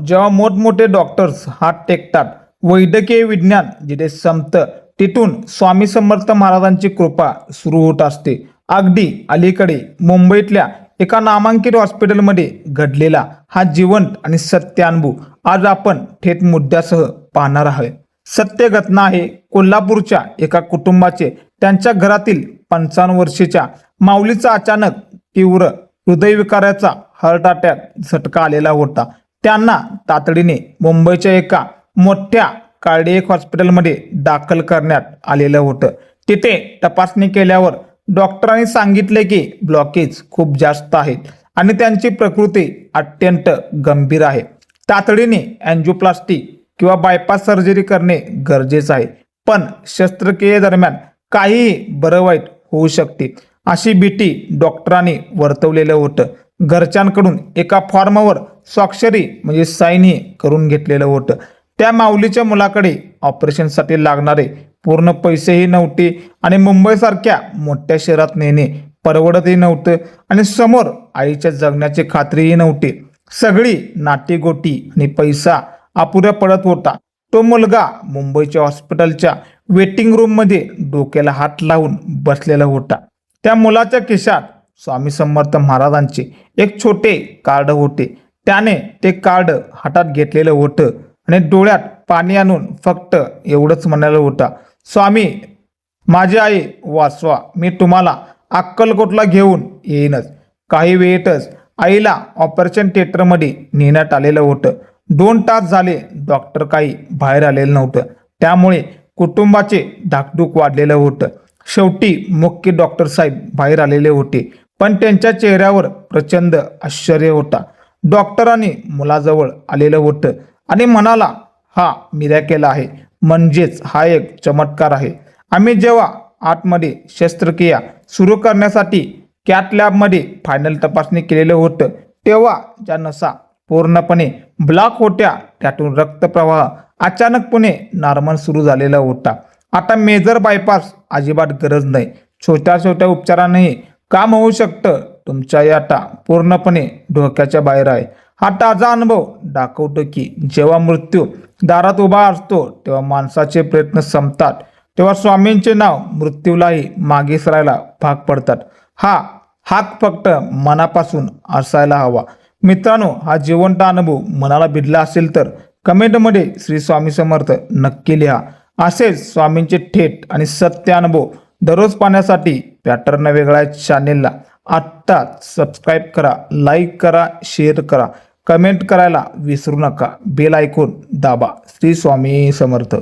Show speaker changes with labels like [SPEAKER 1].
[SPEAKER 1] जेव्हा मोठमोठे डॉक्टर्स हात टेकतात, वैद्यकीय विज्ञान जिथे संपतं तिथून स्वामी समर्थ महाराजांची कृपा सुरू होत असते. अगदी अलीकडे मुंबईतल्या एका नामांकित हॉस्पिटलमध्ये घडलेला हा जिवंत आणि सत्य अनुभव आज आपण थेट मुद्द्यासह पाहणार आहोत. सत्य घटना आहे कोल्हापूरच्या एका कुटुंबाचे. त्यांच्या घरातील 55 वर्षाच्या माऊलीचा अचानक तीव्र हृदयविकाराचा हार्ट अटॅक झटका आलेला होता. त्यांना तातडीने मुंबईच्या एका मोठ्या कार्डियक हॉस्पिटलमध्ये दाखल करण्यात आलेलं होतं. तिथे तपासणी केल्यावर डॉक्टरांनी सांगितले की ब्लॉकेज खूप जास्त आहेत आणि त्यांची प्रकृती अत्यंत गंभीर आहे. तातडीने अँजिओप्लास्टी किंवा बायपास सर्जरी करणे गरजेचं आहे. पण शस्त्रक्रियेदरम्यान काहीही बरं वाईट होऊ शकते अशी भीती डॉक्टरांनी वर्तवलेलं होतं. घरच्यांकडून एका फॉर्मवर स्वाक्षरी म्हणजे साईनही करून घेतलेलं होतं. त्या माऊलीच्या मुलाकडे ऑपरेशनसाठी लागणारे पूर्ण पैसेही नव्हते आणि मुंबईसारख्या मोठ्या शहरात नेणे परवडतही नव्हतं आणि समोर आईच्या जगण्याची खात्रीही नव्हती. सगळी नाटीगोटी आणि पैसा अपुऱ्या पडत होता. तो मुलगा मुंबईच्या हॉस्पिटलच्या वेटिंग रूममध्ये डोक्याला हात लावून बसलेला होता. त्या मुलाच्या खिशात स्वामी समर्थ महाराजांचे एक छोटे कार्ड होते. त्याने ते कार्ड हातात घेतलेलं होतं आणि डोळ्यात पाणी आणून फक्त एवढंच म्हणालं होतं, स्वामी माझी आई वाचवा, मी तुम्हाला अक्कलकोटला घेऊन येईनच. काही वेळेतच आईला ऑपरेशन थिएटरमध्ये नेण्यात आलेलं होतं. 2 तास झाले डॉक्टर काही बाहेर आलेलं नव्हतं. त्यामुळे कुटुंबाचे धाकधूक वाढलेलं होतं. शेवटी मुख्य डॉक्टर साहेब बाहेर आलेले होते, पण त्यांच्या चेहऱ्यावर प्रचंड आश्चर्य होता. डॉक्टरांनी मुलाजवळ आलेलं होतं आणि म्हणाला, हा मिरॅकल आहे, म्हणजेच हा एक चमत्कार आहे. आम्ही जेव्हा आतमध्ये शस्त्रक्रिया सुरू करण्यासाठी कॅथ लॅबमध्ये फायनल तपासणी केलेलं होतं तेव्हा ज्या नसा पूर्णपणे ब्लॉक होत्या त्यातून रक्तप्रवाह अचानकपणे नॉर्मल सुरू झालेला होता. आता मेजर बायपास अजिबात गरज नाही. छोट्या छोट्या उपचारांनाही काम होऊ शकतं. तुमच्या आता पूर्णपणे धोक्याच्या बाहेर आहे. हा ताजा अनुभव दाखवतो की जेव्हा मृत्यू दारात उभा असतो तेव्हा माणसाचे प्रयत्न संपतात, तेव्हा स्वामींचे नाव मृत्यूलाही मागे सरायला भाग पडतात. हा हाक फक्त मनापासून असायला हवा. मित्रांनो, हा जिवंत अनुभव मनाला भिडला असेल तर कमेंटमध्ये श्री स्वामी समर्थ नक्की लिहा. असेच स्वामींचे थेट आणि सत्य अनुभव दररोज पाहण्यासाठी पॅटर्न वेगळा चॅनेलला आत्ताच सबस्क्राईब करा, लाईक करा, शेअर करा, कमेंट करायला विसरू नका. बेल आयकॉन दाबा. श्री स्वामी समर्थ.